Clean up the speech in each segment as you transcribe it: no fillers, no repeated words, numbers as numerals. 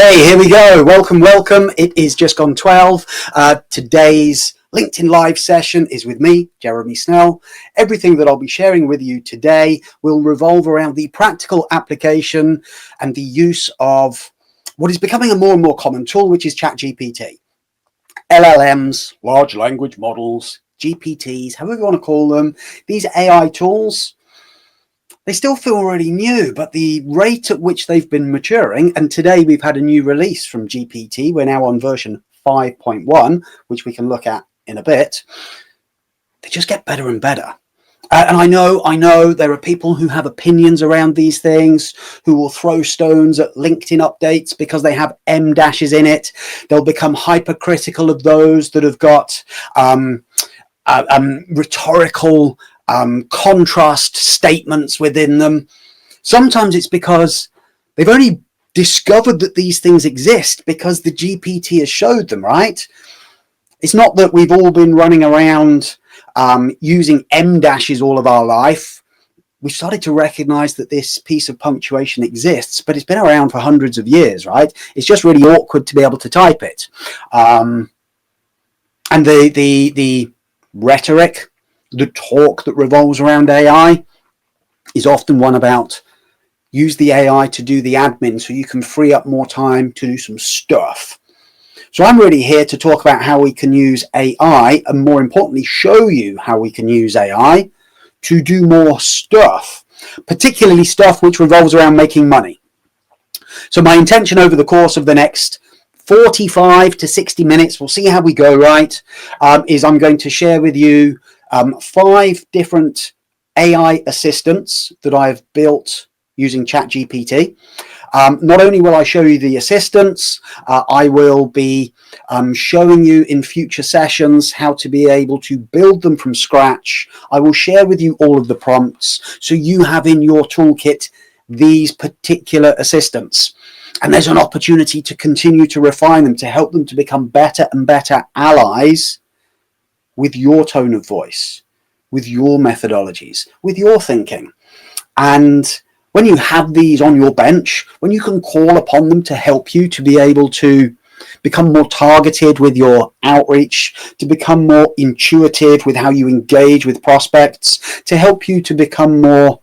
Hey, here we go. Welcome, welcome. It is just gone 12. Today's LinkedIn Live session is with me, Jeremy Snell. Everything that I'll be sharing with you today will revolve around the practical application and the use of what is becoming a more and more common tool, which is ChatGPT. LLMs, large language models, GPTs, however you want to call them, these AI tools, they still feel really new, but the rate at which they've been maturing, and today we've had a new release from GPT, we're now on version 5.1, which we can look at in a bit, they just get better and better. And I know there are people who have opinions around these things, who will throw stones at LinkedIn updates because they have M dashes in it. They'll become hypercritical of those that have got rhetorical contrast statements within them. Sometimes it's because they've only discovered that these things exist because the GPT has showed them, right? It's not that we've all been running around using M dashes all of our life. We've started to recognize that this piece of punctuation exists, but it's been around for hundreds of years, right? It's just really awkward to be able to type it. And the rhetoric, the talk that revolves around AI is often one about use the AI to do the admin so you can free up more time to do some stuff. So I'm really here to talk about how we can use AI, and more importantly, show you how we can use AI to do more stuff, particularly stuff which revolves around making money. So my intention over the course of the next 45 to 60 minutes, we'll see how we go, right, is I'm going to share with you 5 different AI assistants that I've built using ChatGPT. Not only will I show you the assistants, I will be showing you in future sessions how to be able to build them from scratch. I will share with you all of the prompts so you have in your toolkit these particular assistants. And there's an opportunity to continue to refine them, to help them to become better and better allies with your tone of voice, with your methodologies, with your thinking. And when you have these on your bench, when you can call upon them to help you to be able to become more targeted with your outreach, to become more intuitive with how you engage with prospects, to help you to become more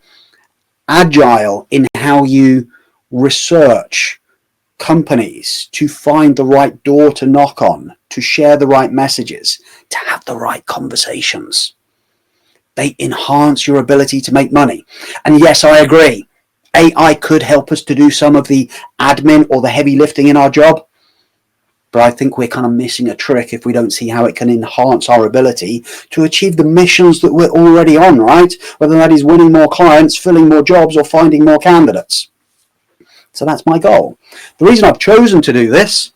agile in how you research companies, to find the right door to knock on, to share the right messages, to have the right conversations. They enhance your ability to make money. And yes, I agree. AI could help us to do some of the admin or the heavy lifting in our job. But I think we're kind of missing a trick if we don't see how it can enhance our ability to achieve the missions that we're already on, right? Whether that is winning more clients, filling more jobs, or finding more candidates. So that's my goal. The reason I've chosen to do this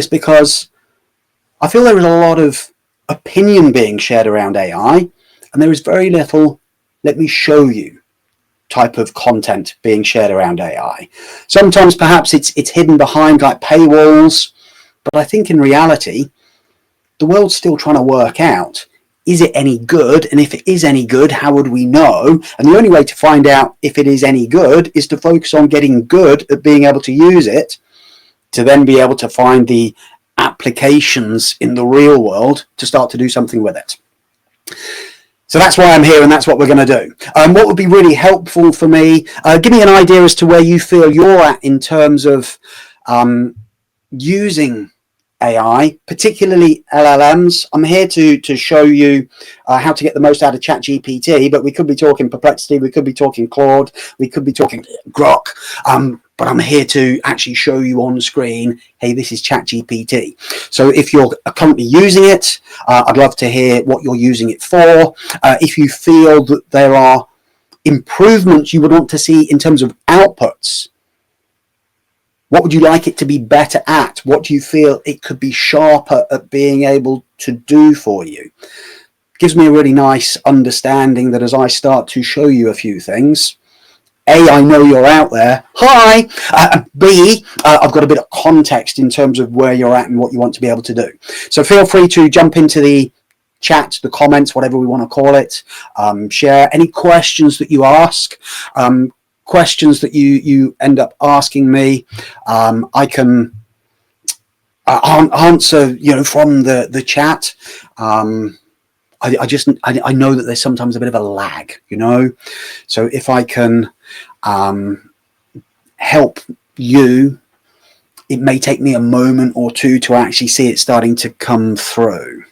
because I feel there is a lot of opinion being shared around AI, and there is very little, let me show you, type of content being shared around AI. Sometimes perhaps it's hidden behind like paywalls, but I think in reality, the world's still trying to work out, is it any good? And if it is any good, how would we know? And the only way to find out if it is any good is to focus on getting good at being able to use it, to then be able to find the applications in the real world to start to do something with it. So that's why I'm here, and that's what we're going to do. What would be really helpful for me, give me an idea as to where you feel you're at in terms of using AI, particularly LLMs. I'm here to show you how to get the most out of ChatGPT, but we could be talking Perplexity, we could be talking Claude, we could be talking Grok, but I'm here to actually show you on screen, hey, this is ChatGPT. So if you're currently using it, I'd love to hear what you're using it for. If you feel that there are improvements you would want to see in terms of outputs, what would you like it to be better at? What do you feel it could be sharper at being able to do for you? Gives me a really nice understanding that as I start to show you a few things, A, I know you're out there. Hi! B, I've got a bit of context in terms of where you're at and what you want to be able to do. So feel free to jump into the chat, the comments, whatever we want to call it. Share any questions that you ask. questions that you end up asking me, I can answer, from the chat. I know that there's sometimes a bit of a lag, so if I can help you, it may take me a moment or two to actually see it starting to come through.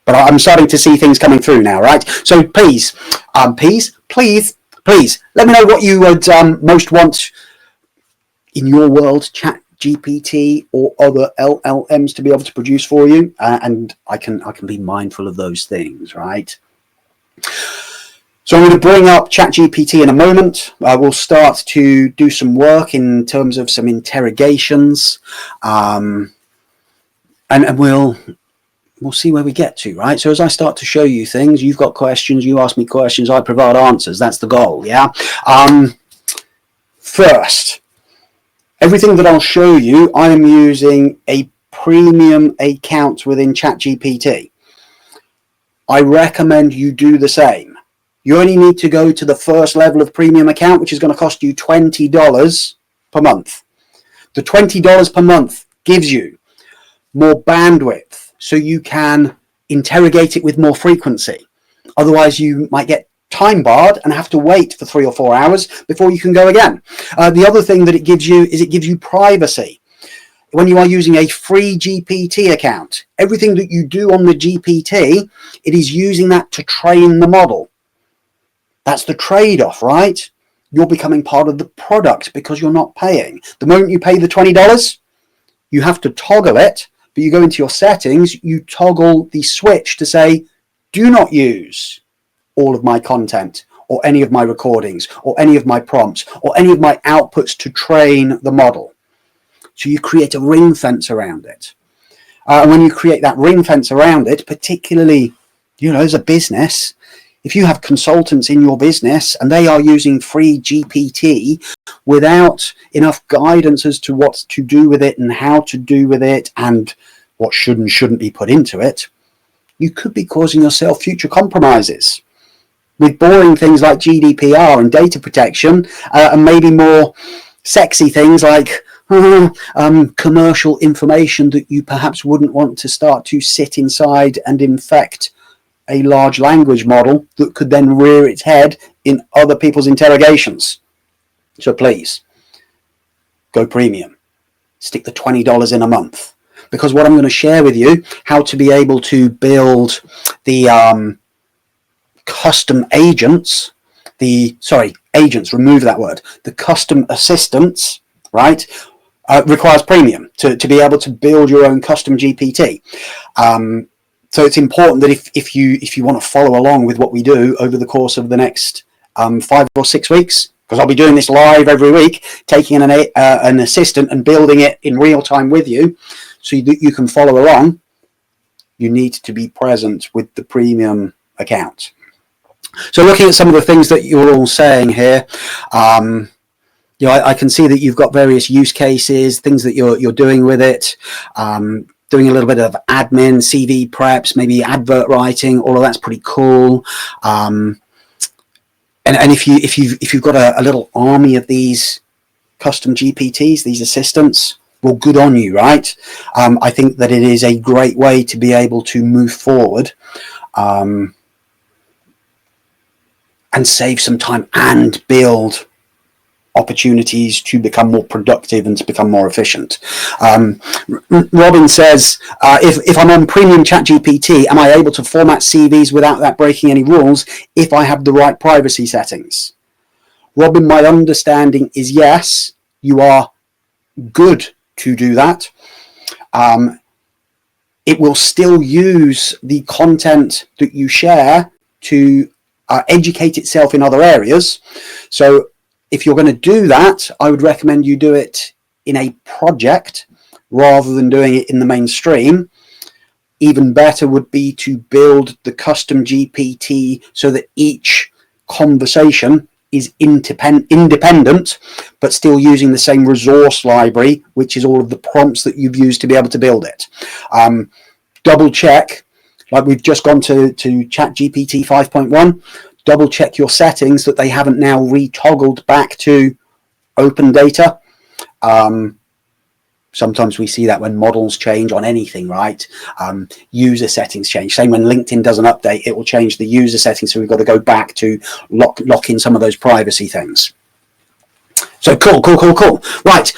But I'm starting to see things coming through now, right? So please, let me know what you would most want in your world, ChatGPT or other LLMs to be able to produce for you, and I can be mindful of those things, right? So I'm going to bring up ChatGPT in a moment. We'll start to do some work in terms of some interrogations, and we'll see where we get to, right? So as I start to show you things, you've got questions, you ask me questions, I provide answers. That's the goal, yeah? First, everything that I'll show you, I am using a premium account within ChatGPT. I recommend you do the same. You only need to go to the first level of premium account, which is going to cost you $20 per month. The $20 per month gives you more bandwidth, so you can interrogate it with more frequency. Otherwise, you might get time barred and have to wait for 3 or 4 hours before you can go again. The other thing that it gives you is it gives you privacy. When you are using a free GPT account, everything that you do on the GPT, it is using that to train the model. That's the trade-off, right? You're becoming part of the product because you're not paying. The moment you pay the $20, you have to toggle it, but you go into your settings, you toggle the switch to say, do not use all of my content or any of my recordings or any of my prompts or any of my outputs to train the model. So you create a ring fence around it. And when you create that ring fence around it, particularly, as a business, if you have consultants in your business and they are using free GPT without enough guidance as to what to do with it and how to do with it and what should and shouldn't be put into it, you could be causing yourself future compromises with boring things like GDPR and data protection, and maybe more sexy things like commercial information that you perhaps wouldn't want to start to sit inside and infect a large language model that could then rear its head in other people's interrogations. So please, go premium. Stick the $20 in a month. Because what I'm going to share with you, how to be able to build the custom agents, remove that word, the custom assistants, right, requires premium to be able to build your own custom GPT. So it's important that if you want to follow along with what we do over the course of the next 5 or 6 weeks, because I'll be doing this live every week, taking an assistant and building it in real time with you so that you can follow along, you need to be present with the premium account. So looking at some of the things that you're all saying here, I can see that you've got various use cases, things that you're doing with it, doing a little bit of admin, CV preps, maybe advert writing. All of that's pretty cool. And if you've got a little army of these custom GPTs, these assistants, well, good on you, right? I think that it is a great way to be able to move forward and save some time and build opportunities to become more productive and to become more efficient. Robin says, if I'm on premium ChatGPT, am I able to format CVs without that breaking any rules if I have the right privacy settings? Robin, my understanding is yes, you are good to do that. It will still use the content that you share to educate itself in other areas. So if you're going to do that, I would recommend you do it in a project rather than doing it in the mainstream. Even better would be to build the custom GPT so that each conversation is independent, but still using the same resource library, which is all of the prompts that you've used to be able to build it. Double check, like we've just gone to ChatGPT 5.1, double check your settings that they haven't now retoggled back to open data. Sometimes we see that when models change on anything, right? User settings change. Same when LinkedIn does an update, it will change the user settings. So we've got to go back to lock in some of those privacy things. So cool. Right.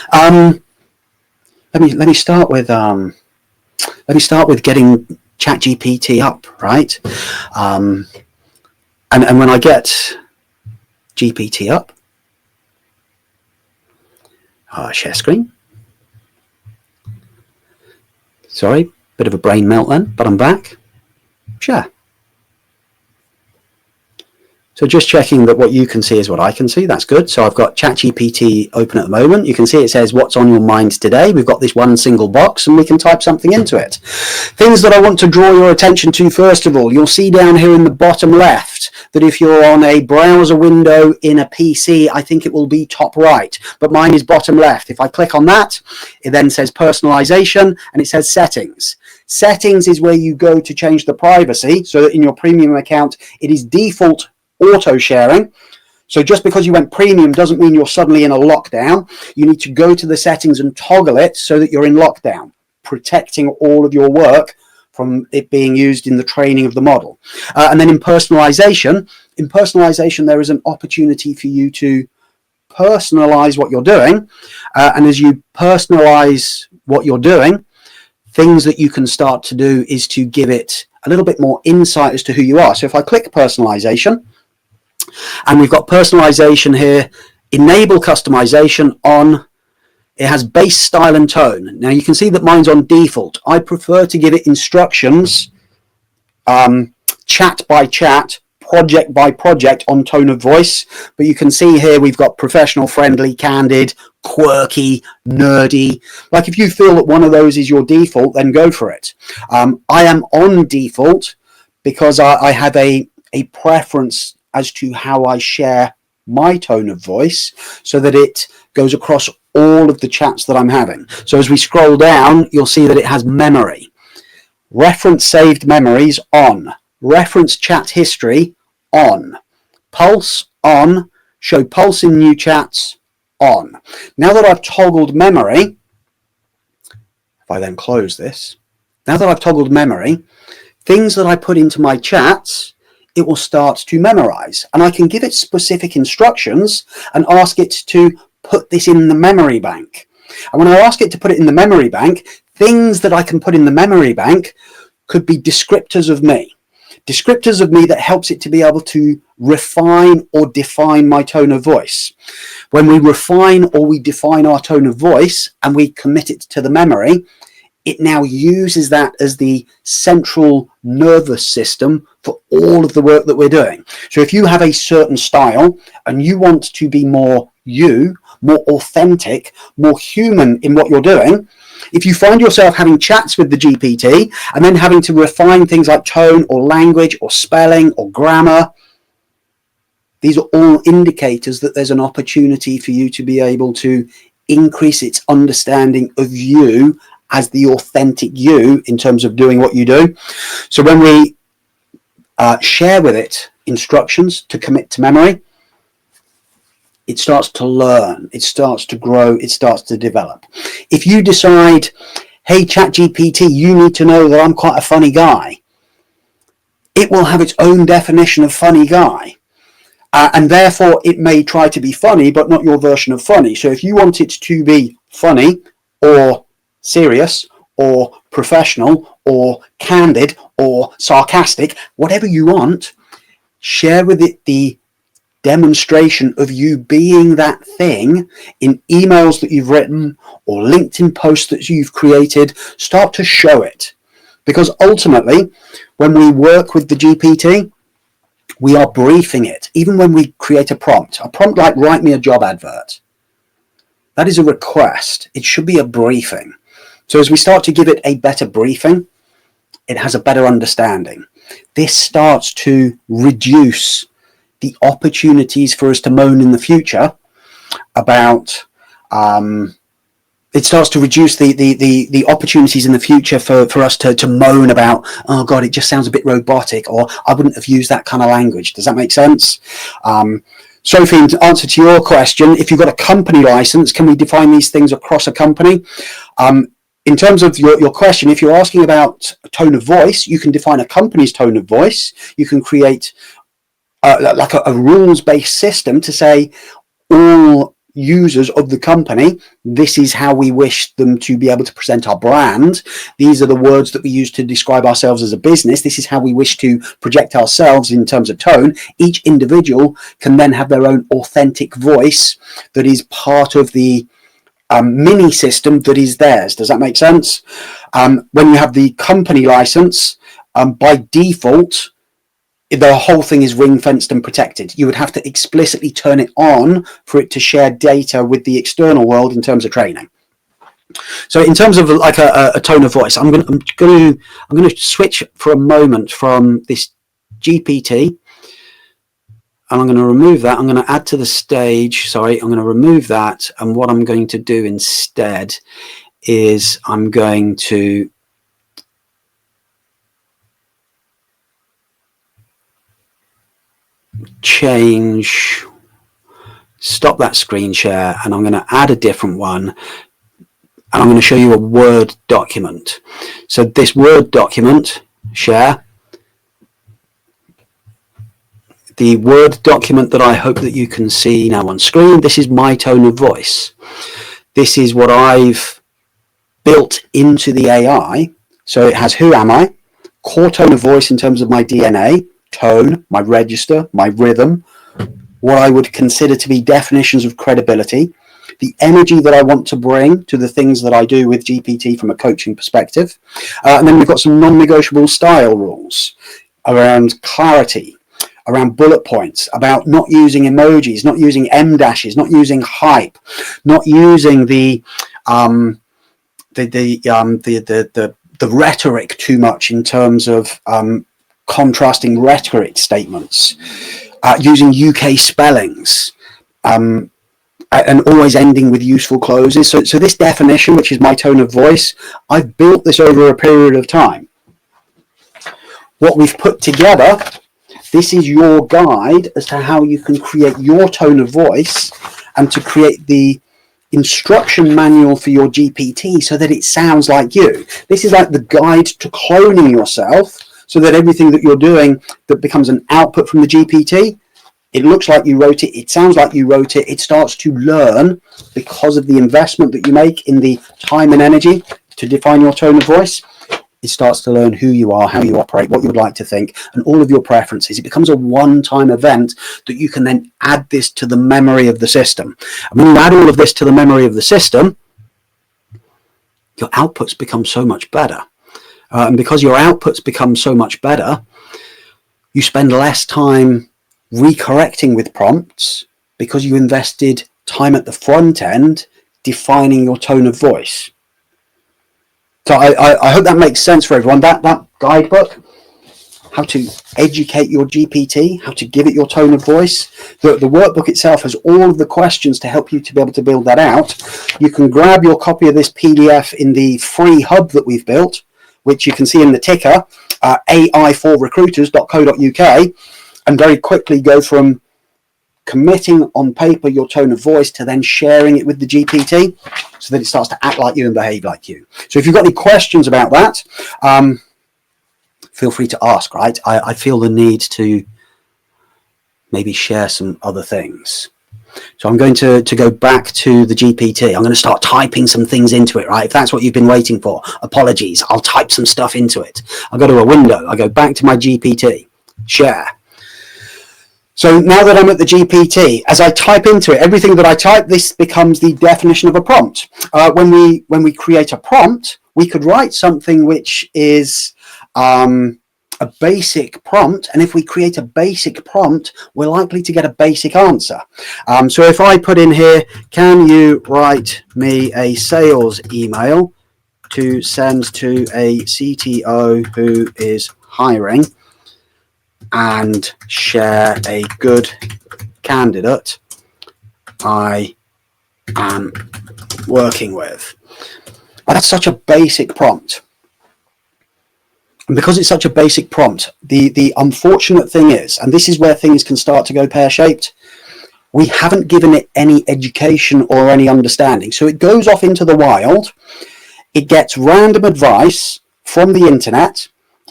Let me start with getting ChatGPT up, right? And when I get GPT up, share screen. Sorry, bit of a brain melt then, but I'm back. Share. So just checking that what you can see is what I can see. That's good. So I've got ChatGPT open at the moment. You can see it says, what's on your mind today? We've got this one single box and we can type something into it. Things that I want to draw your attention to, first of all, you'll see down here in the bottom left that if you're on a browser window in a PC, I think it will be top right, but mine is bottom left. If I click on that, it then says personalization and it says settings. Settings is where you go to change the privacy so that in your premium account, it is default auto sharing. So just because you went premium doesn't mean you're suddenly in a lockdown. You need to go to the settings and toggle it so that you're in lockdown, protecting all of your work from it being used in the training of the model. And then in personalization, there is an opportunity for you to personalize what you're doing. And as you personalize what you're doing, things that you can start to do is to give it a little bit more insight as to who you are. So if I click personalization, and we've got personalization here, enable customization on, it has base, style and tone. Now you can see that mine's on default. I prefer to give it instructions, chat by chat, project by project on tone of voice. But you can see here we've got professional, friendly, candid, quirky, nerdy. Like if you feel that one of those is your default, then go for it. I am on default because I have a preference as to how I share my tone of voice so that it goes across all of the chats that I'm having. So as we scroll down, you'll see that it has memory. Reference saved memories on. Reference chat history on. Pulse on. Show pulse in new chats on. Now that I've toggled memory, if I then close this, now that I've toggled memory, things that I put into my chats, it will start to memorize, and I can give it specific instructions and ask it to put this in the memory bank. And when I ask it to put it in the memory bank, things that I can put in the memory bank could be descriptors of me that helps it to be able to refine or define my tone of voice. When we refine or we define our tone of voice and we commit it to the memory, it now uses that as the central nervous system for all of the work that we're doing. So if you have a certain style and you want to be more you, more authentic, more human in what you're doing, if you find yourself having chats with the GPT and then having to refine things like tone or language or spelling or grammar, these are all indicators that there's an opportunity for you to be able to increase its understanding of you as the authentic you in terms of doing what you do. So when we share with it instructions to commit to memory, it starts to learn, it starts to grow, it starts to develop. If you decide, hey, ChatGPT, you need to know that I'm quite a funny guy, it will have its own definition of funny guy. And therefore, it may try to be funny, but not your version of funny. So if you want it to be funny or serious or professional or candid or sarcastic, whatever you want, share with it the demonstration of you being that thing in emails that you've written or LinkedIn posts that you've created. Start to show it, because ultimately when we work with the GPT, we are briefing it. Even when we create a prompt like write me a job advert, that is a request. It should be a briefing. So as we start to give it a better briefing, it has a better understanding. This starts to reduce the opportunities for us to moan in the future about it starts to reduce the opportunities in the future for us to moan about, oh God, it just sounds a bit robotic, or I wouldn't have used that kind of language. Does that make sense? Sophie, in answer to your question, if you've got a company license, can we define these things across a company? In terms of your question, if you're asking about a tone of voice, you can define a company's tone of voice. You can create like a rules-based system to say all users of the company, this is how we wish them to be able to present our brand. These are the words that we use to describe ourselves as a business. This is how we wish to project ourselves in terms of tone. Each individual can then have their own authentic voice that is part of the mini system that is theirs. Does that make sense? When you have the company license, by default, the whole thing is ring fenced and protected. You would have to explicitly turn it on for it to share data with the external world in terms of training. So in terms of like a tone of voice, I'm going to switch for a moment from this GPT, and I'm going to remove that. I'm going to add to the stage. Sorry, I'm going to remove that. And what I'm going to do instead is I'm going to stop that screen share, and I'm going to add a different one, and I'm going to show you a Word document. So this Word document, share, the Word document that I hope that you can see now on screen, this is my tone of voice. This is what I've built into the AI. So it has who am I, core tone of voice in terms of my DNA, tone, my register, my rhythm, what I would consider to be definitions of credibility, the energy that I want to bring to the things that I do with GPT from a coaching perspective. And then we've got some non-negotiable style rules around clarity, around bullet points, about not using emojis, not using M dashes, not using hype, not using the rhetoric too much in terms of contrasting rhetoric statements, using UK spellings, and always ending with useful closes. So this definition, which is my tone of voice, I've built this over a period of time. What we've put together, this is your guide as to how you can create your tone of voice and to create the instruction manual for your GPT so that it sounds like you. This is like the guide to cloning yourself, so that everything that you're doing that becomes an output from the GPT, it looks like you wrote it, it sounds like you wrote it, it starts to learn because of the investment that you make in the time and energy to define your tone of voice. It starts to learn who you are, how you operate, what you would like to think, and all of your preferences. It becomes a one-time event that you can then add this to the memory of the system. And when you add all of this to the memory of the system, your outputs become so much better. And because your outputs become so much better, you spend less time recorrecting with prompts because you invested time at the front end defining your tone of voice. So I hope that makes sense for everyone. That guidebook, how to educate your GPT, how to give it your tone of voice. The workbook itself has all of the questions to help you to be able to build that out. You can grab your copy of this PDF in the free hub that we've built, which you can see in the ticker, ai4recruiters.co.uk, and very quickly go from committing on paper your tone of voice to then sharing it with the GPT so that it starts to act like you and behave like you. So if you've got any questions about that, feel free to ask, right? I feel the need to maybe share some other things. So I'm going to go back to the GPT. I'm going to start typing some things into it, right? If that's what you've been waiting for, apologies. I'll type some stuff into it. I'll go to a window. I go back to my GPT, share. So now that I'm at the GPT, as I type into it, everything that I type, this becomes the definition of a prompt. When we create a prompt, we could write something which is a basic prompt, and if we create a basic prompt, we're likely to get a basic answer. So if I put in here, can you write me a sales email to send to a CTO who is hiring and share a good candidate I am working with. And that's such a basic prompt. And because it's such a basic prompt, the unfortunate thing is, and this is where things can start to go pear-shaped, we haven't given it any education or any understanding. So it goes off into the wild, it gets random advice from the internet,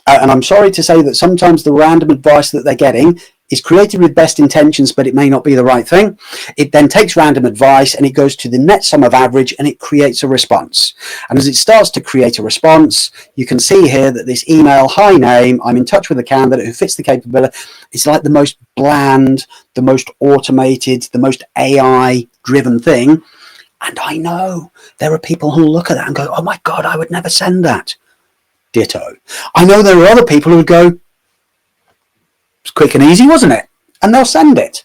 and I'm sorry to say that sometimes the random advice that they're getting is created with best intentions, but it may not be the right thing. It then takes random advice and it goes to the net sum of average and it creates a response. And as it starts to create a response, you can see here that this email, hi name, I'm in touch with a candidate who fits the capability. It's like the most bland, the most automated, the most AI driven thing. And I know there are people who look at that and go, oh my God, I would never send that. Ditto. I know there are other people who would go, it's quick and easy, wasn't it? And they'll send it.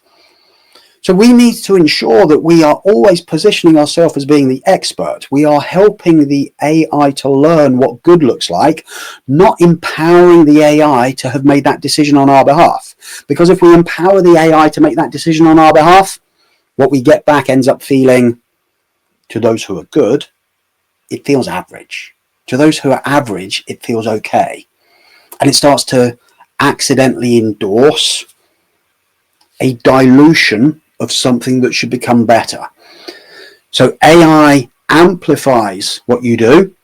So we need to ensure that we are always positioning ourselves as being the expert. We are helping the AI to learn what good looks like, not empowering the AI to have made that decision on our behalf. Because if we empower the AI to make that decision on our behalf, what we get back ends up feeling, to those who are good, it feels average. To those who are average, it feels okay. And it starts to accidentally endorse a dilution of something that should become better. So AI amplifies what you do.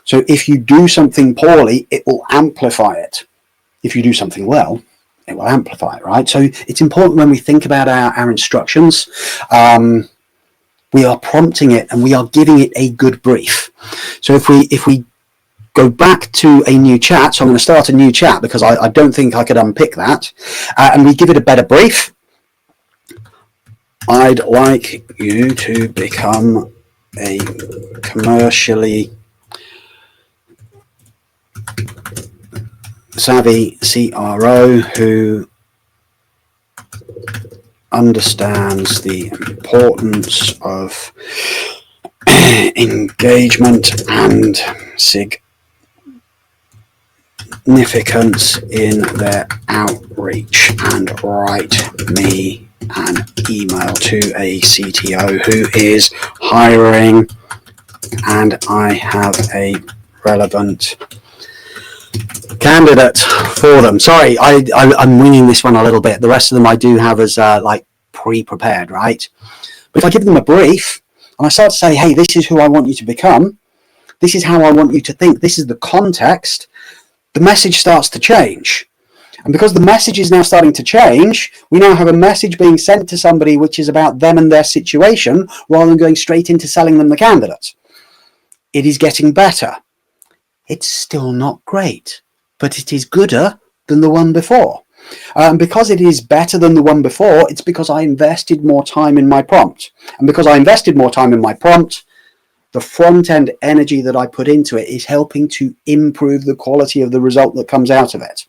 So if you do something poorly, it will amplify it. If you do something well, it will amplify it, right? So it's important when we think about our instructions, we are prompting it and we are giving it a good brief. So if we go back to a new chat, so I'm going to start a new chat because I don't think I could unpick that, and we give it a better brief. I'd like you to become a commercially savvy CRO who understands the importance of engagement and significance in their outreach, and write me an email to a CTO who is hiring and I have a relevant candidate for them. Sorry, I'm winging this one a little bit. The rest of them I do have as like pre-prepared, right? But if I give them a brief and I start to say, hey, this is who I want you to become, this is how I want you to think, this is the context, the message starts to change. And because the message is now starting to change, we now have a message being sent to somebody which is about them and their situation, rather than going straight into selling them the candidate. It is getting better. It's still not great, but it is gooder than the one before. And because it is better than the one before, it's because I invested more time in my prompt. And because I invested more time in my prompt, the front-end energy that I put into it is helping to improve the quality of the result that comes out of it.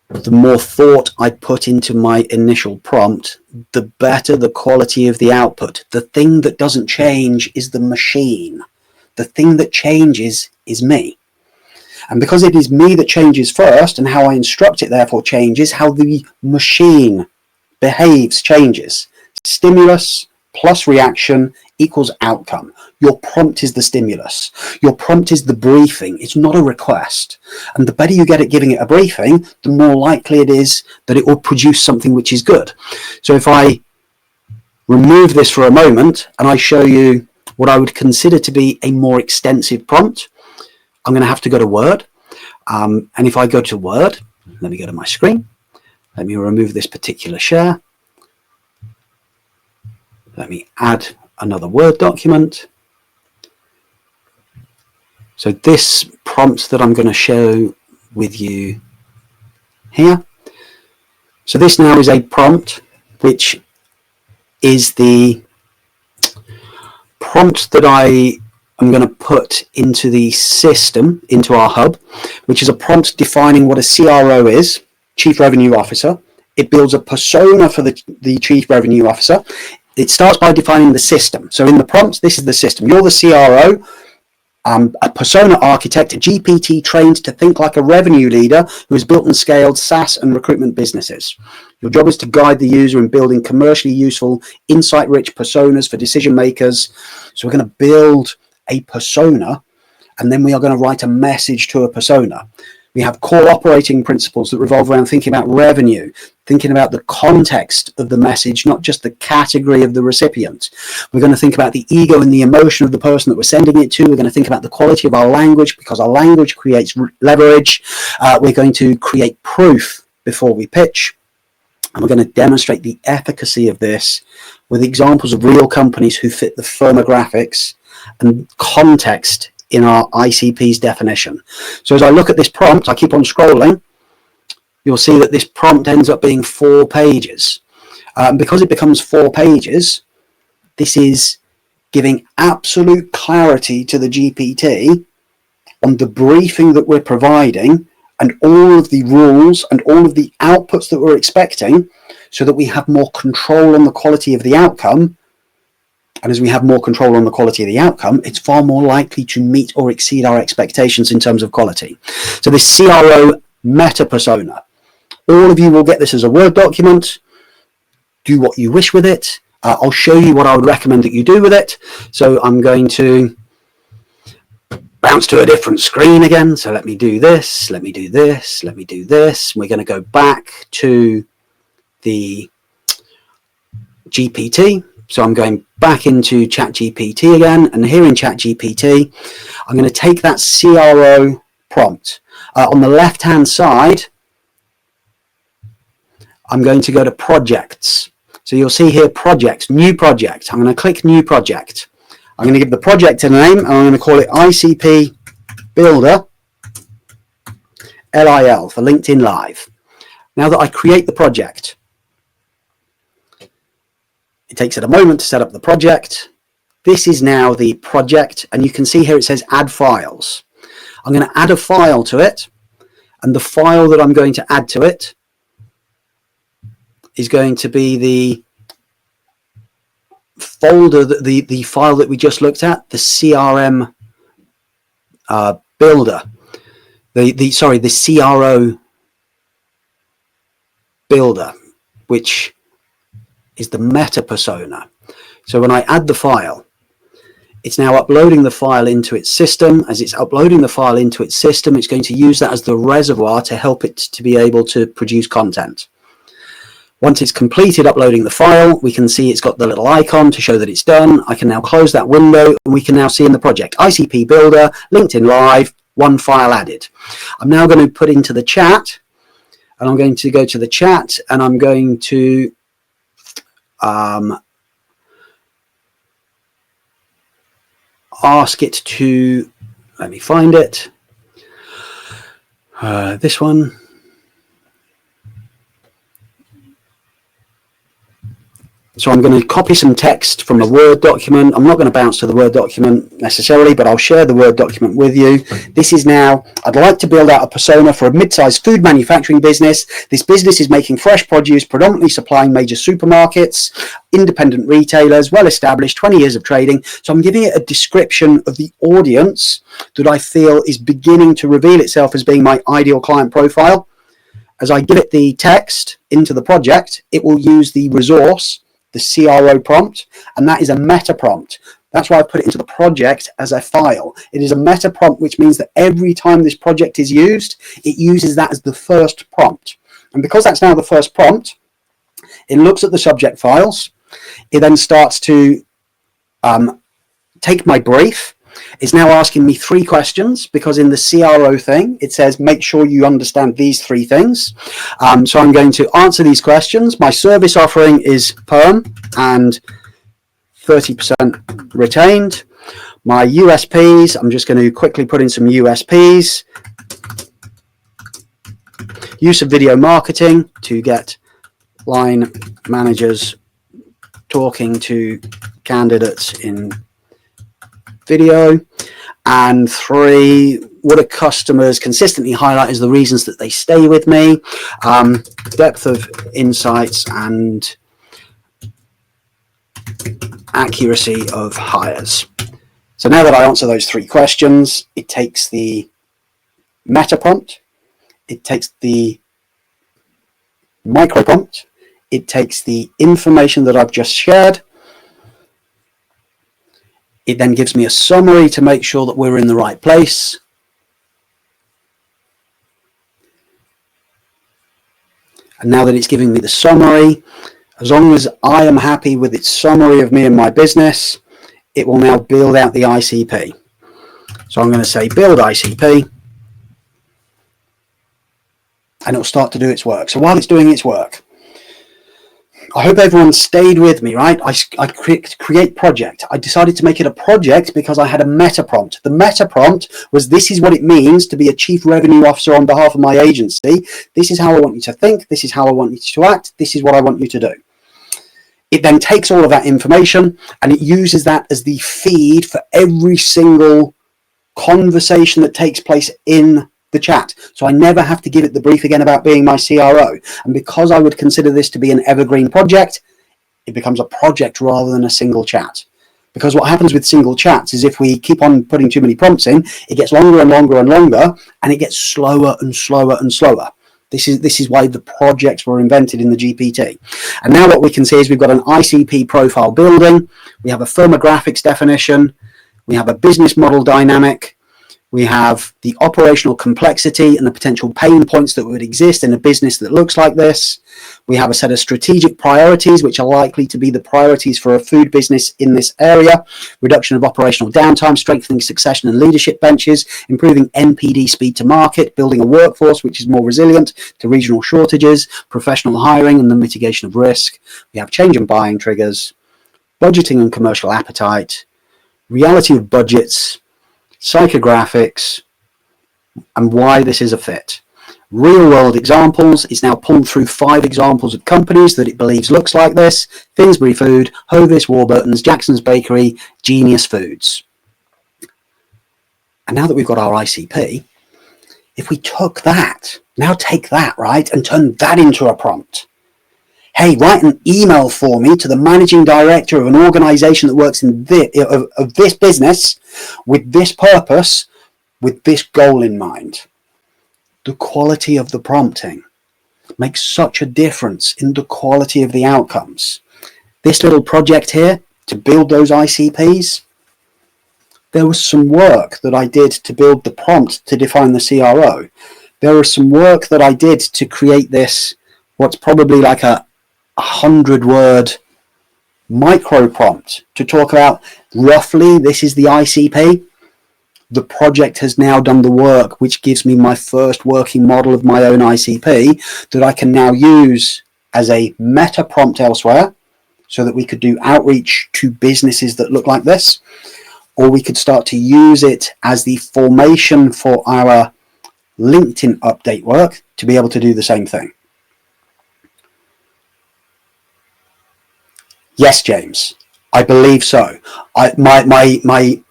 The more thought I put into my initial prompt, the better the quality of the output. The thing that doesn't change is the machine. The thing that changes is me. And because it is me that changes first, and how I instruct it therefore changes, how the machine behaves changes. Stimulus plus reaction equals outcome. Your prompt is the stimulus. Your prompt is the briefing. It's not a request. And the better you get at giving it a briefing, the more likely it is that it will produce something which is good. So if I remove this for a moment and I show you what I would consider to be a more extensive prompt, I'm going to have to go to Word. And if I go to Word, let me go to my screen. Let me remove this particular share. Let me add another Word document. So this prompt that I'm going to show with you here. So this now is a prompt which is the prompt that I am going to put into the system, into our hub, which is a prompt defining what a CRO is, Chief Revenue Officer. It builds a persona for the Chief Revenue Officer. It starts by defining the system. So in the prompt, this is the system. You're the CRO, a persona architect, a GPT trained to think like a revenue leader who has built and scaled SaaS and recruitment businesses. Your job is to guide the user in building commercially useful, insight-rich personas for decision makers. So we're going to build a persona, and then we are going to write a message to a persona. We have core operating principles that revolve around thinking about revenue, thinking about the context of the message, not just the category of the recipient. We're going to think about the ego and the emotion of the person that we're sending it to. We're going to think about the quality of our language, because our language creates leverage. We're going to create proof before we pitch. And we're going to demonstrate the efficacy of this with examples of real companies who fit the firmographics and context in our ICPs definition. So as I look at this prompt, I keep on scrolling, you'll see that this prompt ends up being 4 pages. Because it becomes 4 pages, this is giving absolute clarity to the GPT on the briefing that we're providing and all of the rules and all of the outputs that we're expecting, so that we have more control on the quality of the outcome. And as we have more control on the quality of the outcome, it's far more likely to meet or exceed our expectations in terms of quality. So this CRO meta persona, all of you will get this as a Word document. Do what you wish with it. I'll show you what I would recommend that you do with it. So I'm going to bounce to a different screen again. So let me do this, let me do this, let me do this. We're going to go back to the GPT. So I'm going back into ChatGPT again, and here in ChatGPT, I'm going to take that CRO prompt. On the left-hand side, I'm going to go to projects. So you'll see here projects, new project. I'm going to click new project. I'm going to give the project a name, and I'm going to call it ICP Builder LIL for LinkedIn Live. Now that I create the project, it takes it a moment to set up the project. This is now the project, and you can see here it says add files. I'm going to add a file to it, and the file that I'm going to add to it is going to be the folder, the file that we just looked at, the CRM builder, the CRO builder, which is the meta persona. So when I add the file, it's now uploading the file into its system. As it's uploading the file into its system, it's going to use that as the reservoir to help it to be able to produce content. Once it's completed uploading the file, we can see it's got the little icon to show that it's done. I can now close that window, and we can now see in the project, ICP Builder, LinkedIn Live, 1 file added. I'm now going to put into the chat, and I'm going to go to the chat, and I'm going to ask it to, let me find it, this one. So I'm going to copy some text from a Word document. I'm not going to bounce to the Word document necessarily, but I'll share the Word document with you. This is now, I'd like to build out a persona for a mid-sized food manufacturing business. This business is making fresh produce, predominantly supplying major supermarkets, independent retailers, well-established, 20 years of trading. So I'm giving it a description of the audience that I feel is beginning to reveal itself as being my ideal client profile. As I give it the text into the project, it will use the resource, the CRO prompt, and that is a meta prompt. That's why I put it into the project as a file. It is a meta prompt, which means that every time this project is used, it uses that as the first prompt. And because that's now the first prompt, it looks at the subject files. It then starts to take my brief. It's now asking me 3 questions, because in the CRO thing, it says, make sure you understand these 3 things. So I'm going to answer these questions. My service offering is perm and 30% retained. My USPs, I'm just going to quickly put in some USPs. Use of video marketing to get line managers talking to candidates in video. And 3, what do customers consistently highlight as the reasons that they stay with me? Depth of insights and accuracy of hires. So now that I answer those 3 questions, it takes the meta prompt, it takes the micro prompt. It takes the information that I've just shared. It then gives me a summary to make sure that we're in the right place. And now that it's giving me the summary, as long as I am happy with its summary of me and my business, it will now build out the ICP. So I'm going to say build ICP, and it'll start to do its work. So while it's doing its work, I hope everyone stayed with me, right? I create project. I decided to make it a project because I had a meta prompt. The meta prompt was, this is what it means to be a chief revenue officer on behalf of my agency. This is how I want you to think. This is how I want you to act. This is what I want you to do. It then takes all of that information and it uses that as the feed for every single conversation that takes place in the chat. So I never have to give it the brief again about being my CRO. And because I would consider this to be an evergreen project, it becomes a project rather than a single chat. Because what happens with single chats is if we keep on putting too many prompts in, it gets longer and longer and longer, and it gets slower and slower and slower. This is why the projects were invented in the GPT. And now what we can see is we've got an ICP profile building, we have a firmographics definition, we have a business model dynamic, we have the operational complexity and the potential pain points that would exist in a business that looks like this. We have a set of strategic priorities, which are likely to be the priorities for a food business in this area. Reduction of operational downtime, strengthening succession and leadership benches, improving NPD speed to market, building a workforce which is more resilient to regional shortages, professional hiring and the mitigation of risk. We have change in buying triggers, budgeting and commercial appetite, reality of budgets, psychographics, and why this is a fit. Real world examples. It's now pulled through 5 examples of companies that it believes looks like this: Finsbury Food, Hovis, Warburton's, Jackson's Bakery, Genius Foods. And now that we've got our ICP, if we took that, now take that, right, and turn that into a prompt. Hey, write an email for me to the managing director of an organization that works in this business with this purpose, with this goal in mind. The quality of the prompting makes such a difference in the quality of the outcomes. This little project here to build those ICPs, there was some work that I did to build the prompt to define the CRO. There was some work that I did to create this, what's probably like a 100-word micro prompt to talk about roughly this is the ICP. The project has now done the work, which gives me my first working model of my own ICP that I can now use as a meta prompt elsewhere, so that we could do outreach to businesses that look like this, or we could start to use it as the formation for our LinkedIn update work to be able to do the same thing. Yes, James, I believe so. My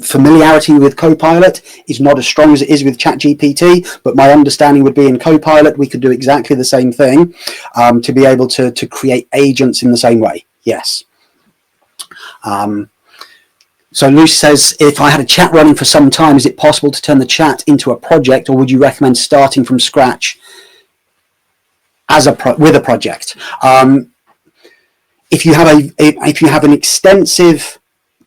familiarity with Copilot is not as strong as it is with ChatGPT, but my understanding would be in Copilot we could do exactly the same thing to be able to create agents in the same way. Yes. So Lucy says, if I had a chat running for some time, is it possible to turn the chat into a project, or would you recommend starting from scratch as with a project? If you have an extensive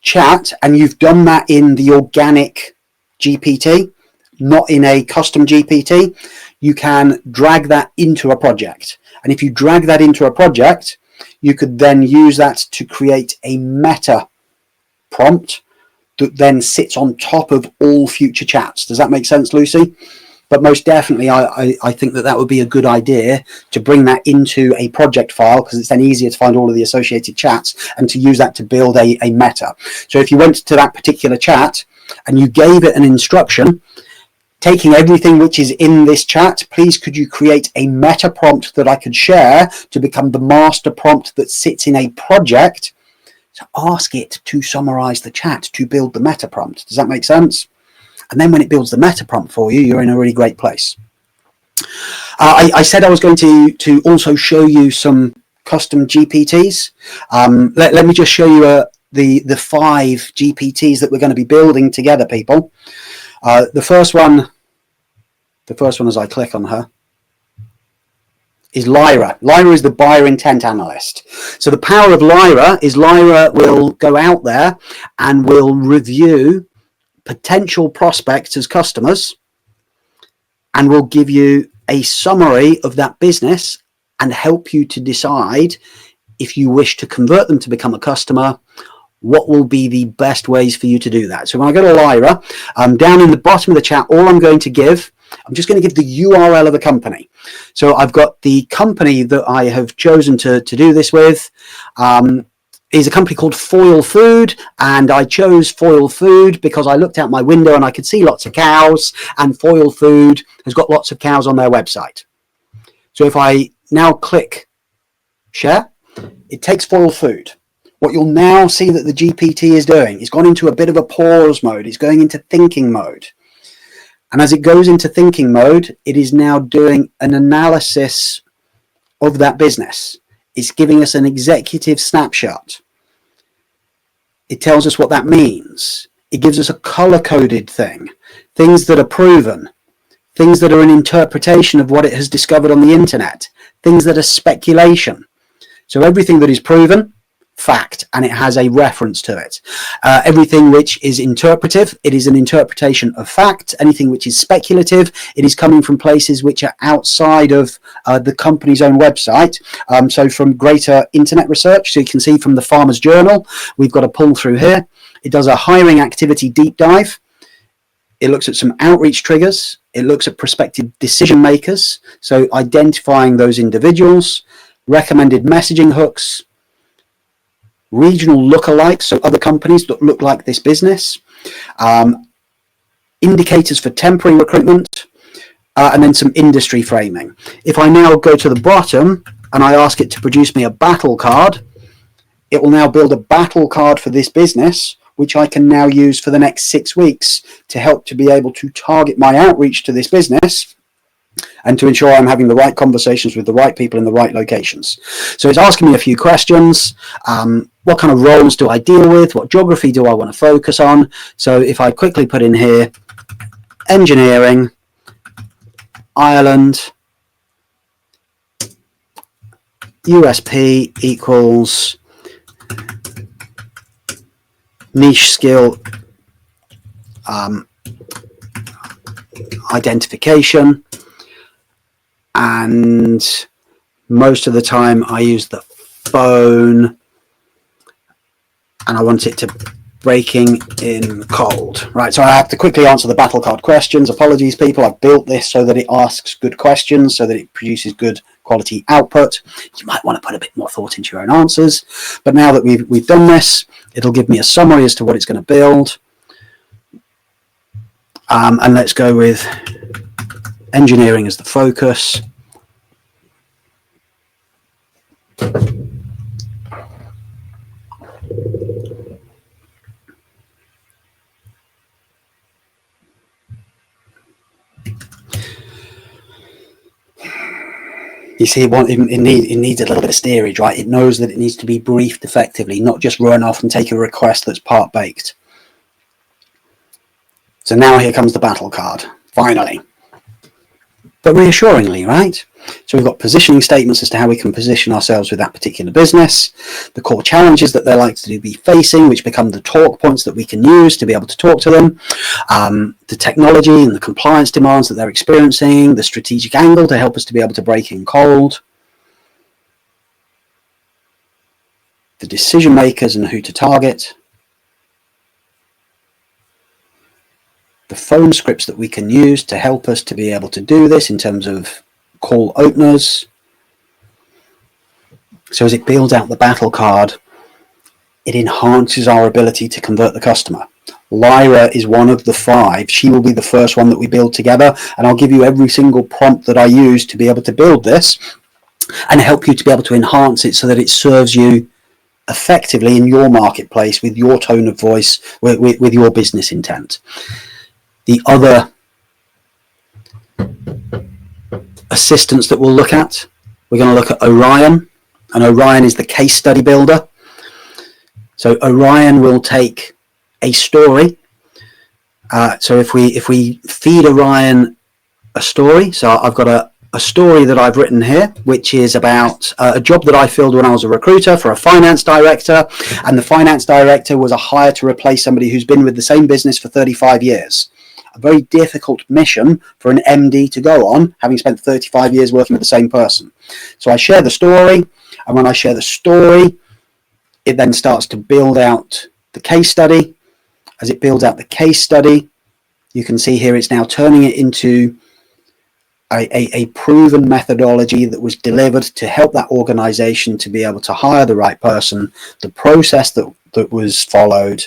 chat and you've done that in the organic GPT, not in a custom GPT, you can drag that into a project. And if you drag that into a project, you could then use that to create a meta prompt that then sits on top of all future chats. Does that make sense, Lucy? But most definitely, I think that would be a good idea to bring that into a project file, because it's then easier to find all of the associated chats and to use that to build a meta. So if you went to that particular chat and you gave it an instruction, taking everything which is in this chat, please could you create a meta prompt that I could share to become the master prompt that sits in a project? So ask it to summarize the chat to build the meta prompt. Does that make sense? And then when it builds the meta prompt for you, you're in a really great place. I said I was going to also show you some custom GPTs. Let me just show you the 5 GPTs that we're going to be building together, people. The first one, as I click on her, is Lyra. Lyra is the buyer intent analyst. So the power of Lyra is Lyra will go out there and will review potential prospects as customers and will give you a summary of that business and help you to decide if you wish to convert them to become a customer, what will be the best ways for you to do that. So when I go to Lyra, down in the bottom of the chat, all I'm going to give, I'm just going to give the URL of the company. So I've got the company that I have chosen to do this with is a company called Foil Food, and I chose Foil Food because I looked out my window and I could see lots of cows, and Foil Food has got lots of cows on their website. So if I now click share, it takes Foil Food. What you'll now see that the GPT is doing is gone into a bit of a pause mode. It's going into thinking mode. And as it goes into thinking mode, it is now doing an analysis of that business. It's giving us an executive snapshot. It tells us what that means. It gives us a color-coded thing, things that are proven, things that are an interpretation of what it has discovered on the internet, things that are speculation. So everything that is proven, fact, and it has a reference to it. Everything which is interpretive, it is an interpretation of fact. Anything which is speculative, it is coming from places which are outside of the company's own website. So from greater internet research, so you can see from the Farmer's Journal, we've got a pull through here. It does a hiring activity deep dive. It looks at some outreach triggers. It looks at prospective decision makers, so identifying those individuals, recommended messaging hooks, regional lookalikes, so other companies that look like this business, indicators for temporary recruitment, and then some industry framing. If I now go to the bottom and I ask it to produce me a battle card, it will now build a battle card for this business, which I can now use for the next 6 weeks to help to be able to target my outreach to this business and to ensure I'm having the right conversations with the right people in the right locations. So it's asking me a few questions. What kind of roles do I deal with? What geography do I want to focus on? So if I quickly put in here, engineering, Ireland, USP equals niche skill identification, and most of the time I use the phone, and I want it to breaking in cold. Right, so I have to quickly answer the battle card questions. Apologies, people. I've built this so that it asks good questions, so that it produces good quality output. You might want to put a bit more thought into your own answers. But now that we've done this, it'll give me a summary as to what it's going to build. And let's go with engineering as the focus. You see, it needs a little bit of steerage, right? It knows that it needs to be briefed effectively, not just run off and take a request that's part-baked. So now here comes the battle card, finally. But reassuringly, right? So we've got positioning statements as to how we can position ourselves with that particular business, the core challenges that they're likely to be facing, which become the talk points that we can use to be able to talk to them, the technology and the compliance demands that they're experiencing, the strategic angle to help us to be able to break in cold, the decision makers and who to target, the phone scripts that we can use to help us to be able to do this in terms of call openers. So as it builds out the battle card, it enhances our ability to convert the customer. Lyra is one of the 5. She will be the first one that we build together, and I'll give you every single prompt that I use to be able to build this and help you to be able to enhance it so that it serves you effectively in your marketplace with your tone of voice, with your business intent. The other assistants that we'll look at, we're going to look at Orion, and Orion is the case study builder. So Orion will take a story. So if we feed Orion a story, so I've got a story that I've written here, which is about a job that I filled when I was a recruiter for a finance director. And the finance director was a hire to replace somebody who's been with the same business for 35 years. A very difficult mission for an MD to go on, having spent 35 years working with the same person. So I share the story, and when I share the story, it then starts to build out the case study. As it builds out the case study, you can see here it's now turning it into a proven methodology that was delivered to help that organization to be able to hire the right person, the process that was followed,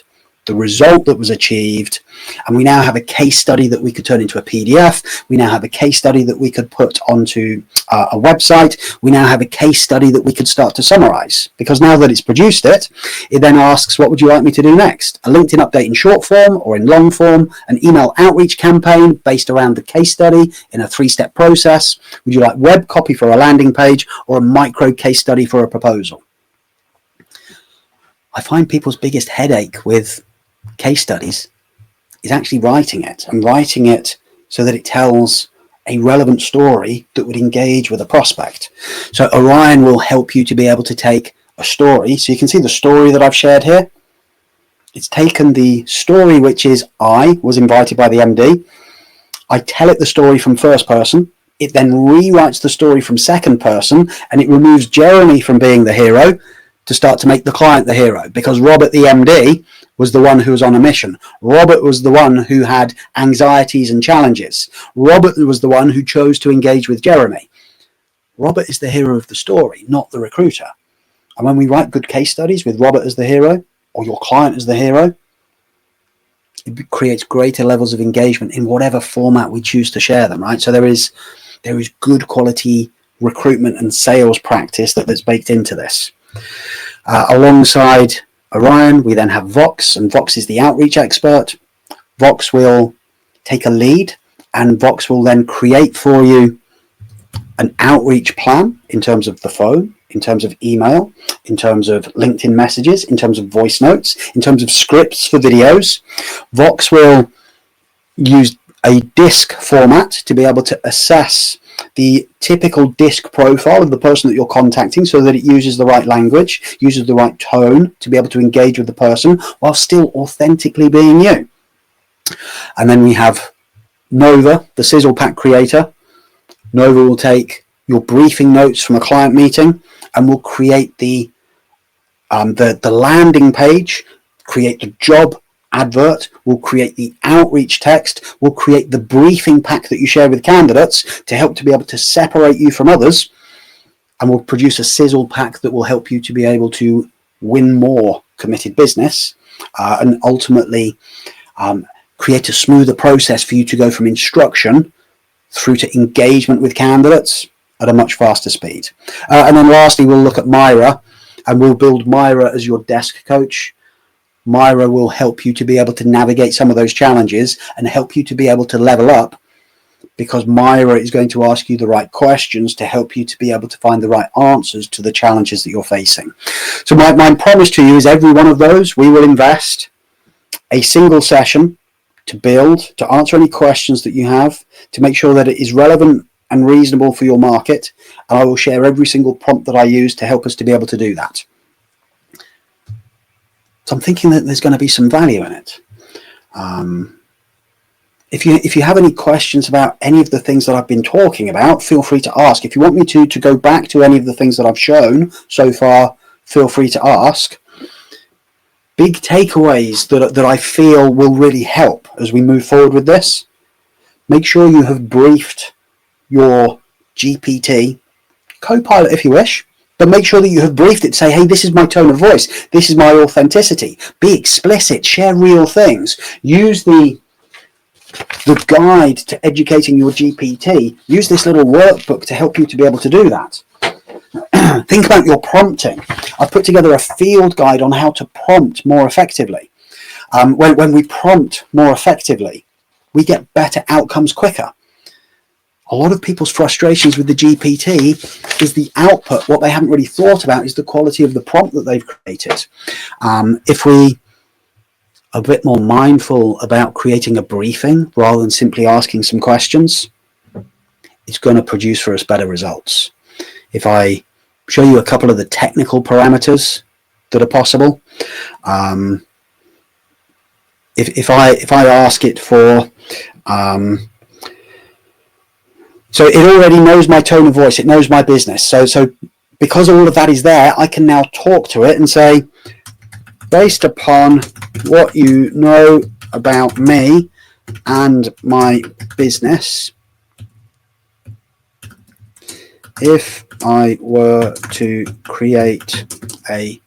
the result that was achieved. And we now have a case study that we could turn into a PDF. We now have a case study that we could put onto a website. We now have a case study that we could start to summarize, because now that it's produced it, it then asks, what would you like me to do next? A LinkedIn update in short form or in long form, an email outreach campaign based around the case study in a 3-step process. Would you like web copy for a landing page or a micro case study for a proposal? I find people's biggest headache with case studies is actually writing it, and writing it so that it tells a relevant story that would engage with a prospect. So Orion will help you to be able to take a story. So you can see the story that I've shared here. It's taken the story, which is I was invited by the MD. I tell it the story from first person. It then rewrites the story from second person, and it removes Jeremy from being the hero to start to make the client the hero, because Robert, the MD, was the one who was on a mission. Robert was the one who had anxieties and challenges. Robert was the one who chose to engage with Jeremy. Robert is the hero of the story, not the recruiter. And when we write good case studies with Robert as the hero, or your client as the hero, it creates greater levels of engagement in whatever format we choose to share them, right? So there is good quality recruitment and sales practice that's baked into this. Alongside Orion, we then have Vox, and Vox is the outreach expert. Vox will take a lead, and Vox will then create for you an outreach plan in terms of the phone, in terms of email, in terms of LinkedIn messages, in terms of voice notes, in terms of scripts for videos. Vox will use a disc format to be able to assess the typical disc profile of the person that you're contacting, so that it uses the right language, uses the right tone to be able to engage with the person while still authentically being you. And then we have Nova, the sizzle pack creator. Nova will take your briefing notes from a client meeting and will create the landing page, create the job advert, will create the outreach text, will create the briefing pack that you share with candidates to help to be able to separate you from others, and will produce a sizzle pack that will help you to be able to win more committed business, and ultimately create a smoother process for you to go from instruction through to engagement with candidates at a much faster speed. And then lastly, we'll look at Myra, and we'll build Myra as your desk coach. Myra will help you to be able to navigate some of those challenges and help you to be able to level up, because Myra is going to ask you the right questions to help you to be able to find the right answers to the challenges that you're facing. So my promise to you is every one of those, we will invest a single session to build, to answer any questions that you have, to make sure that it is relevant and reasonable for your market. And I will share every single prompt that I use to help us to be able to do that. So I'm thinking that there's going to be some value in it. If you have any questions about any of the things that I've been talking about, feel free to ask. If you want me to go back to any of the things that I've shown so far, feel free to ask. Big takeaways that I feel will really help as we move forward with this. Make sure you have briefed your GPT, Copilot if you wish, but make sure that you have briefed it. Say, hey, this is my tone of voice. This is my authenticity. Be explicit. Share real things. Use the guide to educating your GPT. Use this little workbook to help you to be able to do that. Think about your prompting. I've put together a field guide on how to prompt more effectively. When we prompt more effectively, we get better outcomes quicker. A lot of people's frustrations with the GPT is the output. What they haven't really thought about is the quality of the prompt that they've created. If we are a bit more mindful about creating a briefing rather than simply asking some questions, it's going to produce for us better results. If I show you a couple of the technical parameters that are possible, if I ask it for, so it already knows my tone of voice, it knows my business. So because all of that is there, I can now talk to it and say, based upon what you know about me and my business, if I were to create a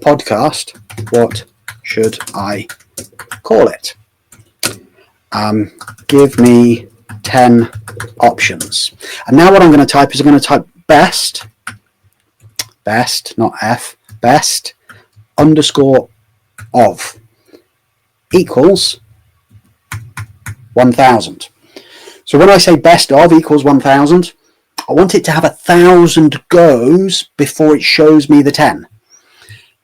podcast, what should I call it? Give me 10 options. And now what I'm going to type is I'm going to type best, not F, best underscore of equals 1000. So when I say best of equals 1000, I want it to have 1,000 goes before it shows me the 10.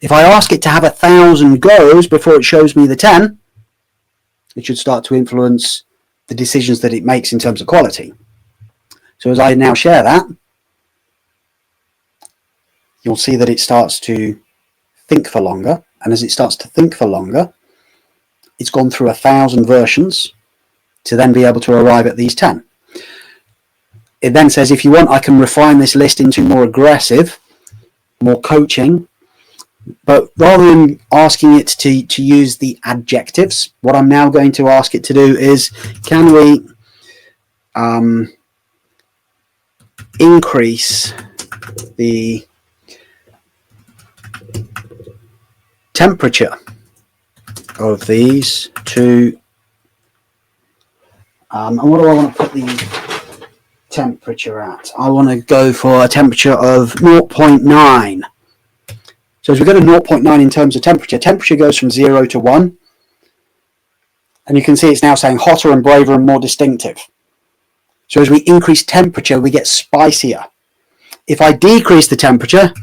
If I ask it to have 1,000 goes before it shows me the 10, it should start to influence the decisions that it makes in terms of quality. So as I now share that, you'll see that it starts to think for longer. And as it starts to think for longer, it's gone through 1,000 versions to then be able to arrive at these 10. It then says, if you want, I can refine this list into more aggressive, more coaching. But rather than asking it to use the adjectives, what I'm now going to ask it to do is, can we increase the temperature of these to, and what do I want to put the temperature at? I want to go for a temperature of 0.9. So as we go to 0.9 in terms of temperature, temperature goes from 0 to 1. And you can see it's now saying hotter and braver and more distinctive. So as we increase temperature, we get spicier. If I decrease the temperature,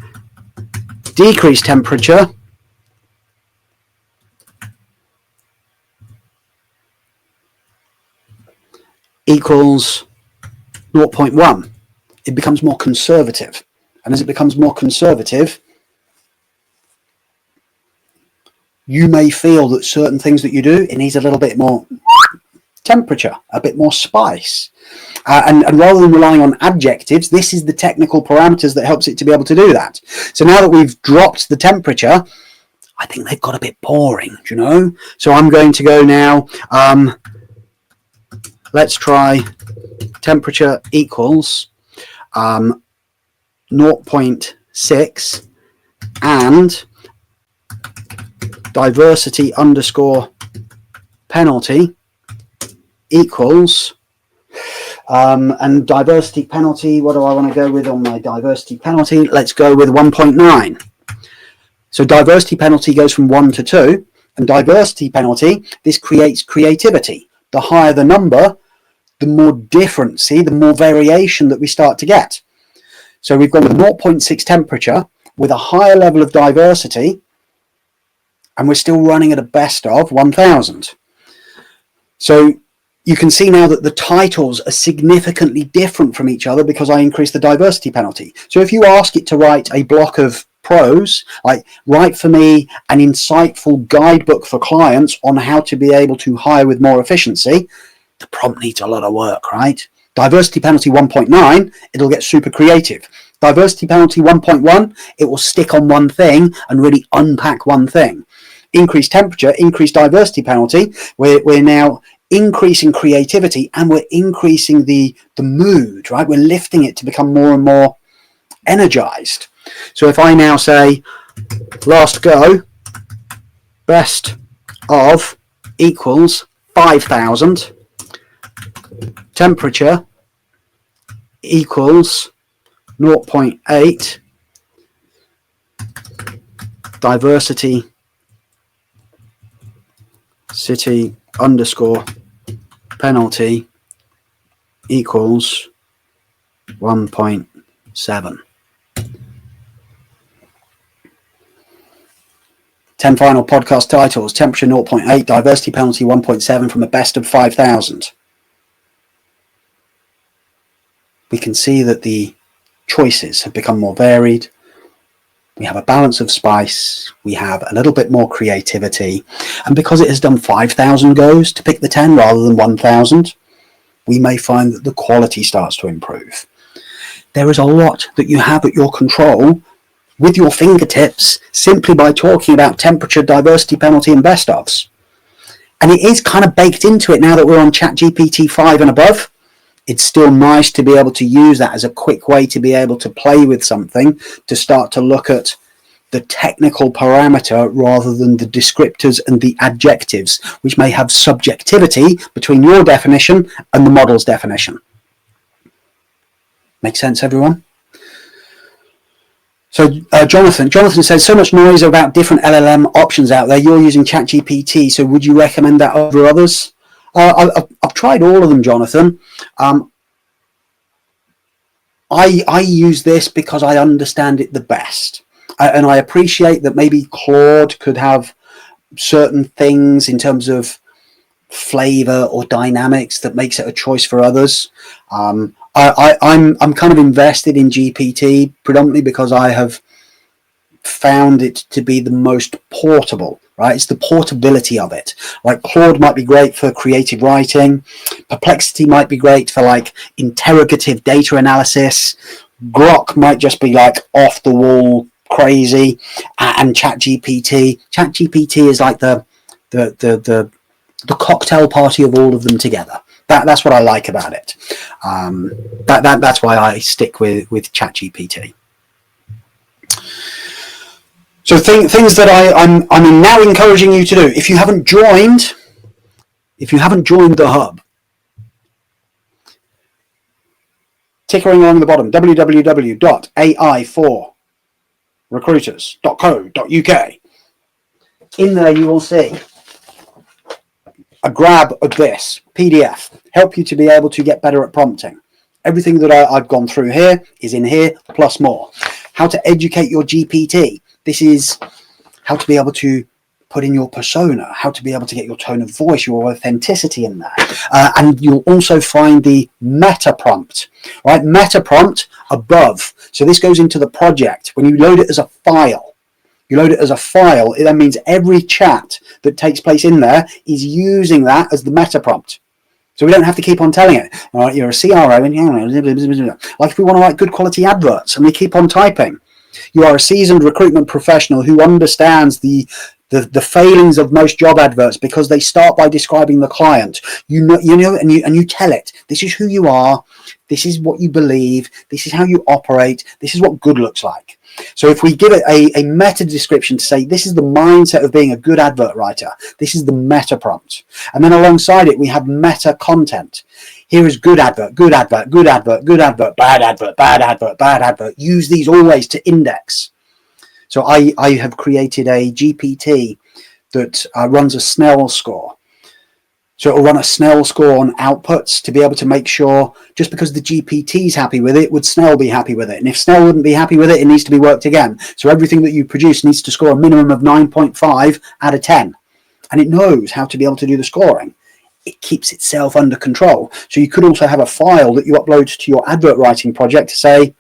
equals 0.1. It becomes more conservative. And as it becomes more conservative, you may feel that certain things that you do, it needs a little bit more temperature, a bit more spice. And rather than relying on adjectives, this is the technical parameters that helps it to be able to do that. So now that we've dropped the temperature, I think they've got a bit boring, do you know? So I'm going to go now, let's try temperature equals 0.6 and diversity underscore penalty equals, and diversity penalty, what do I want to go with on my diversity penalty? Let's go with 1.9. So diversity penalty goes from 1 to 2, and diversity penalty, this creates creativity. The higher the number, the more differency, the more variation that we start to get. So we've got a 0.6 temperature with a higher level of diversity, and we're still running at a best of 1000. So you can see now that the titles are significantly different from each other because I increased the diversity penalty. So if you ask it to write a block of prose, like write for me an insightful guidebook for clients on how to be able to hire with more efficiency, the prompt needs a lot of work, right? Diversity penalty 1.9, it'll get super creative. Diversity penalty 1.1, it will stick on one thing and really unpack one thing. Increased temperature, increased diversity penalty, we're now increasing creativity and we're increasing the mood, right? We're lifting it to become more and more energized. So if I now say last go, best of equals 5,000, temperature equals 0.8, diversity city underscore penalty equals 1.7. 10 final podcast titles, temperature 0.8, diversity penalty 1.7 from a best of 5,000. we can see that the choices have become more varied. We have a balance of spice, we have a little bit more creativity, and because it has done 5,000 goes to pick the 10 rather than 1,000, we may find that the quality starts to improve. There is a lot that you have at your control with your fingertips simply by talking about temperature, diversity, penalty, and best ofs. And it is kind of baked into it now that we're on ChatGPT 5 and above. It's still nice to be able to use that as a quick way to be able to play with something, to start to look at the technical parameter rather than the descriptors and the adjectives, which may have subjectivity between your definition and the model's definition. Make sense, everyone? So Jonathan says, so much noise about different LLM options out there. You're using ChatGPT, so would you recommend that over others? I've tried all of them, Jonathan. I use this because I understand it the best. And I appreciate that maybe Claude could have certain things in terms of flavor or dynamics that makes it a choice for others. I'm kind of invested in GPT predominantly because I have found it to be the most portable, right? It's the portability of it. Like Claude might be great for creative writing. Perplexity might be great for like interrogative data analysis. Grok might just be like off the wall crazy. And ChatGPT is like the cocktail party of all of them together. That's what I like about it. That's why I stick with ChatGPT. So things that I'm now encouraging you to do. If you haven't joined the hub, tickering along the bottom, www.ai4recruiters.co.uk. In there you will see a grab of this PDF, help you to be able to get better at prompting. Everything that I've gone through here is in here, plus more. How to educate your GPT. This is how to be able to put in your persona, how to be able to get your tone of voice, your authenticity in there. And you'll also find the meta prompt, right? Meta prompt above. So this goes into the project. When you load it as a file, it then means every chat that takes place in there is using that as the meta prompt. So we don't have to keep on telling it, all right, you're a CRO, and like if we want to write good quality adverts and we keep on typing. You are a seasoned recruitment professional who understands the failings of most job adverts because they start by describing the client. You know, and you tell it, this is who you are, this is what you believe, this is how you operate, this is what good looks like. So if we give it a meta description to say, this is the mindset of being a good advert writer, this is the meta prompt. And then alongside it, we have meta content. Here is good advert, good advert, good advert, good advert, bad advert, bad advert, bad advert. Use these always to index. So I have created a GPT that runs a Snell score. So it will run a Snell score on outputs to be able to make sure, just because the GPT is happy with it, would Snell be happy with it? And if Snell wouldn't be happy with it, it needs to be worked again. So everything that you produce needs to score a minimum of 9.5 out of 10. And it knows how to be able to do the scoring. It keeps itself under control. So you could also have a file that you upload to your advert writing project to say,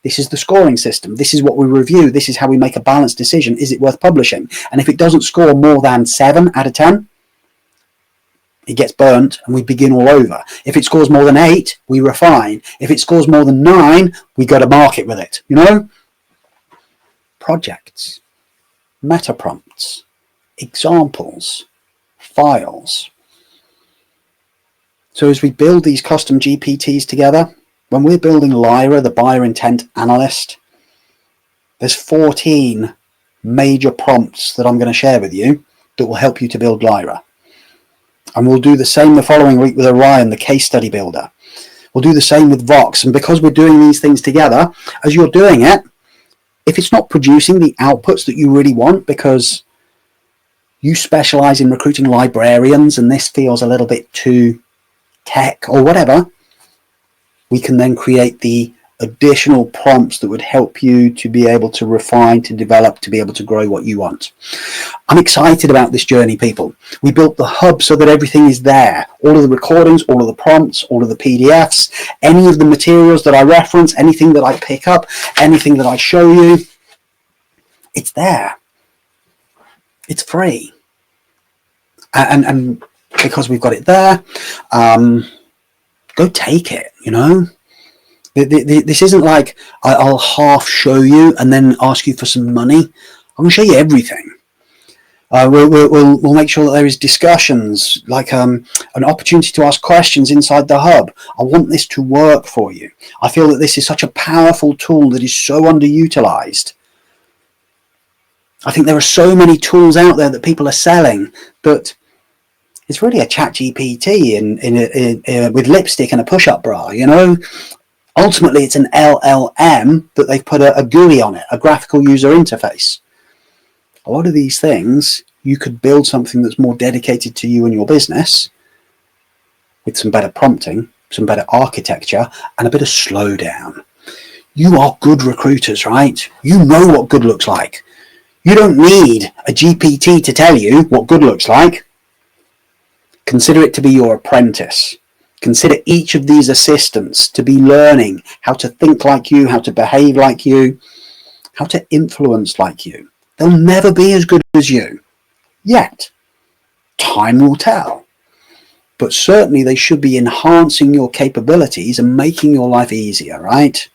this is the scoring system. This is what we review. This is how we make a balanced decision. Is it worth publishing? And if it doesn't score more than 7 out of 10, it gets burnt and we begin all over. If it scores more than 8, we refine. If it scores more than 9, we go to market with it. You know? Projects, meta prompts, examples, files. So as we build these custom GPTs together, when we're building Lyra, the buyer intent analyst, there's 14 major prompts that I'm going to share with you that will help you to build Lyra. And we'll do the same the following week with Orion, the case study builder. We'll do the same with Vox. And because we're doing these things together, as you're doing it, if it's not producing the outputs that you really want because you specialize in recruiting librarians and this feels a little bit too tech or whatever, we can then create the additional prompts that would help you to be able to refine, to develop, to be able to grow what you want. I'm excited about this journey, people. We built the hub so that everything is there. All of the recordings, all of the prompts, all of the PDFs, any of the materials that I reference, anything that I pick up, anything that I show you, it's there. It's free. And because we've got it there, go take it, you know. This isn't like I'll half show you and then ask you for some money. I'm going to show you everything. We'll make sure that there is discussions, like an opportunity to ask questions inside the hub. I want this to work for you. I feel that this is such a powerful tool that is so underutilized. I think there are so many tools out there that people are selling that it's really a ChatGPT with lipstick and a push-up bra, you know. Ultimately, it's an LLM that they've put a GUI on it, a graphical user interface. A lot of these things, you could build something that's more dedicated to you and your business with some better prompting, some better architecture, and a bit of slowdown. You are good recruiters, right? You know what good looks like. You don't need a GPT to tell you what good looks like. Consider it to be your apprentice. Consider each of these assistants to be learning how to think like you, how to behave like you, how to influence like you. They'll never be as good as you. Yet. Time will tell. But certainly they should be enhancing your capabilities and making your life easier, right?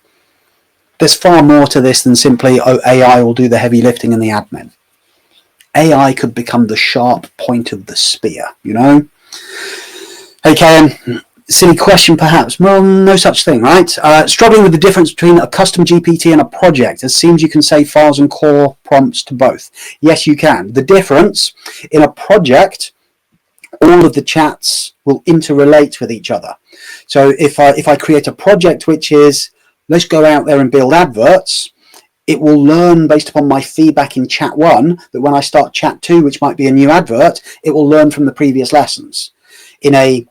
There's far more to this than simply, oh, AI will do the heavy lifting and the admin. AI could become the sharp point of the spear, you know? Hey, Karen, silly question perhaps. Well, no such thing, right? Struggling with the difference between a custom GPT and a project. It seems you can save files and core prompts to both. Yes, you can. The difference in a project, all of the chats will interrelate with each other. So if I create a project which is, let's go out there and build adverts, it will learn based upon my feedback in chat 1 that when I start chat 2, which might be a new advert, it will learn from the previous lessons. In a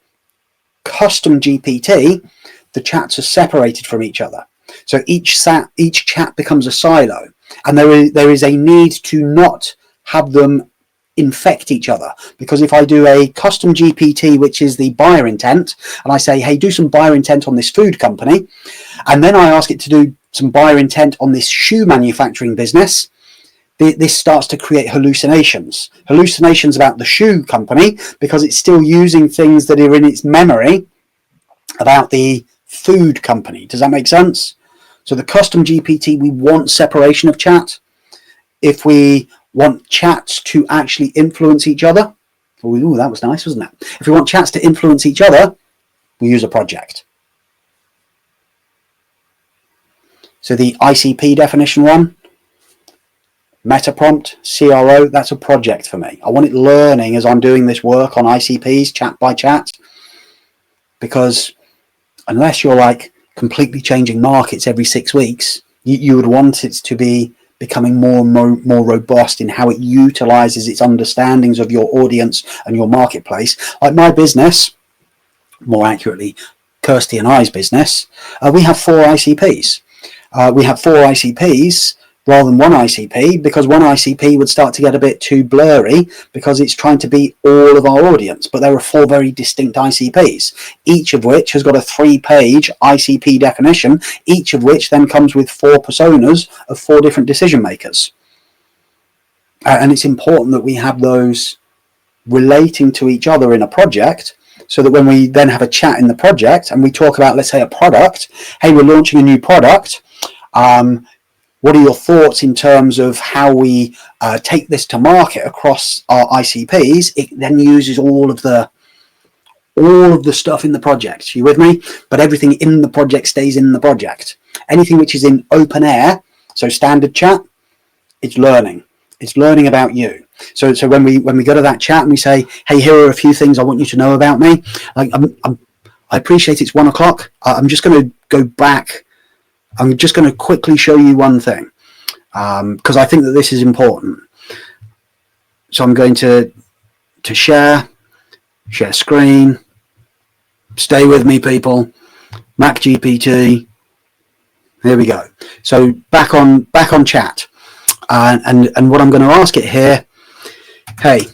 custom GPT, the chats are separated from each other. So each chat becomes a silo, and there is a need to not have them infect each other, because if I do a custom GPT, which is the buyer intent, and I say, hey, do some buyer intent on this food company, and then I ask it to do some buyer intent on this shoe manufacturing business, this starts to create hallucinations about the shoe company, because it's still using things that are in its memory about the food company. Does that make sense? So the custom GPT, we want separation of chat. If we want chats to actually influence each other, ooh, that was nice, wasn't it? If we want chats to influence each other, we use a project. So the ICP definition one, meta prompt, CRO, that's a project for me. I want it learning as I'm doing this work on ICPs, chat by chat, because unless you're like completely changing markets every 6 weeks, you would want it to be becoming more and more robust in how it utilizes its understandings of your audience and your marketplace. Like my business, more accurately, Kirsty and I's business, we have 4 ICPs. We have 4 ICPs rather than 1 ICP, because 1 ICP would start to get a bit too blurry because it's trying to be all of our audience. But there are 4 very distinct ICPs, each of which has got a 3-page ICP definition, each of which then comes with 4 personas of 4 different decision makers. And it's important that we have those relating to each other in a project, so that when we then have a chat in the project and we talk about, let's say, a product, hey, we're launching a new product, what are your thoughts in terms of how we take this to market across our ICPs? It then uses all of the stuff in the project. You with me? But everything in the project stays in the project. Anything which is in open air, so standard chat, it's learning. It's learning about you. So when we go to that chat and we say, hey, here are a few things I want you to know about me. Like I appreciate it's 1 o'clock. I'm just going to go back. I'm just going to quickly show you one thing, because I think that this is important. So I'm going to share screen. Stay with me, people. Mac GPT. Here we go. So back on chat, and what I'm going to ask it here. Hey,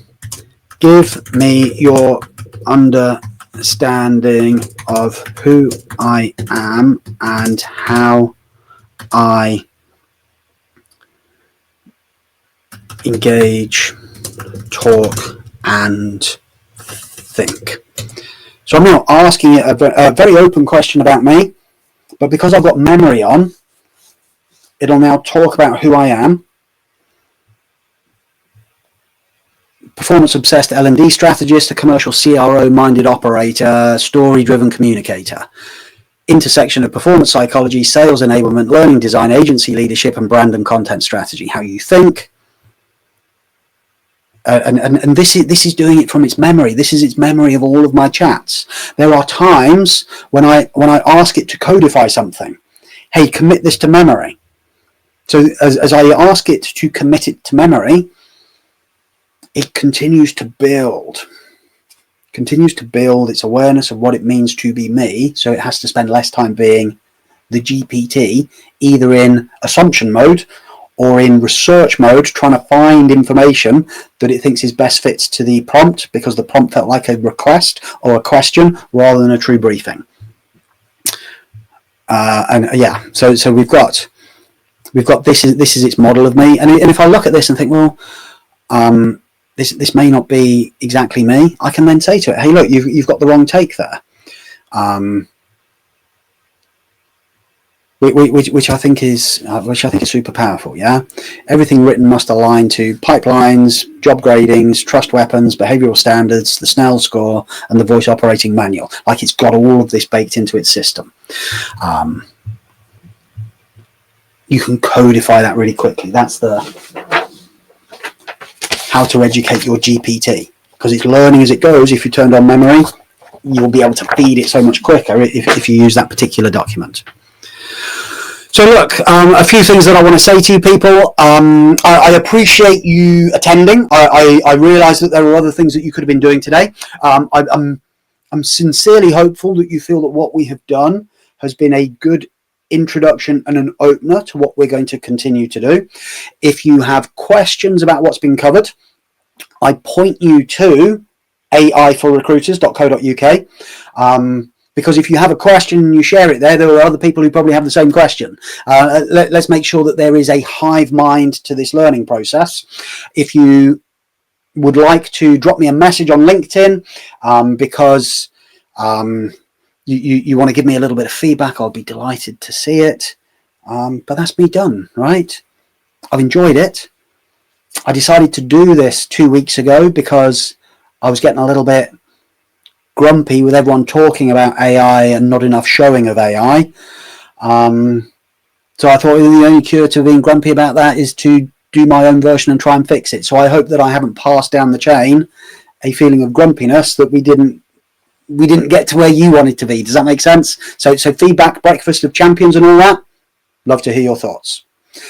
give me your understanding of who I am and how I engage, talk, and think. So I'm now asking it a very open question about me, but because I've got memory on, it'll now talk about who I am. Performance-obsessed L&D strategist, a commercial CRO-minded operator, story-driven communicator. Intersection of performance psychology, sales enablement, learning design, agency leadership, and brand and content strategy. How you think. And this is doing it from its memory. This is its memory of all of my chats. There are times when I ask it to codify something. Hey, commit this to memory. So as I ask it to commit it to memory, it continues to build its awareness of what it means to be me. So it has to spend less time being the GPT, either in assumption mode or in research mode, trying to find information that it thinks is best fits to the prompt, because the prompt felt like a request or a question rather than a true briefing. So we've got this is its model of me, and if I look at this and think, well, this may not be exactly me, I can then say to it, hey, look, you've got the wrong take there. Which I think is super powerful. Yeah, everything written must align to pipelines, job gradings, trust weapons, behavioral standards, the Snell score, and the voice operating manual. Like, it's got all of this baked into its system. You can codify that really quickly. That's the how to educate your GPT, because it's learning as it goes. If you turned on memory, you'll be able to feed it so much quicker if you use that particular document. So look, a few things that I want to say to you people. I appreciate you attending. I realise that there are other things that you could have been doing today. I'm sincerely hopeful that you feel that what we have done has been a good introduction and an opener to what we're going to continue to do. If you have questions about what's been covered, I point you to aiforrecruiters.co.uk. Because if you have a question and you share it there are other people who probably have the same question. Let's make sure that there is a hive mind to this learning process. If you would like to drop me a message on LinkedIn because you want to give me a little bit of feedback, I'll be delighted to see it. But that's me done, right? I've enjoyed it. I decided to do this 2 weeks ago because I was getting a little bit grumpy with everyone talking about AI and not enough showing of AI. So I thought the only cure to being grumpy about that is to do my own version and try and fix it. So I hope that I haven't passed down the chain a feeling of grumpiness that we didn't get to where you wanted to be. Does that make sense? So feedback, breakfast of champions and all that. Love to hear your thoughts.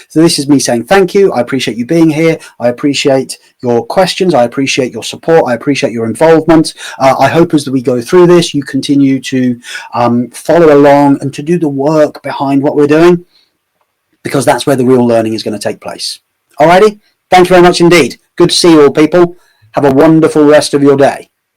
So this is me saying thank you. I appreciate you being here. I appreciate your questions. I appreciate your support. I appreciate your involvement. I hope as we go through this, you continue to follow along and to do the work behind what we're doing, because that's where the real learning is going to take place. Alrighty. Thank you very much indeed. Good to see you all, people. Have a wonderful rest of your day.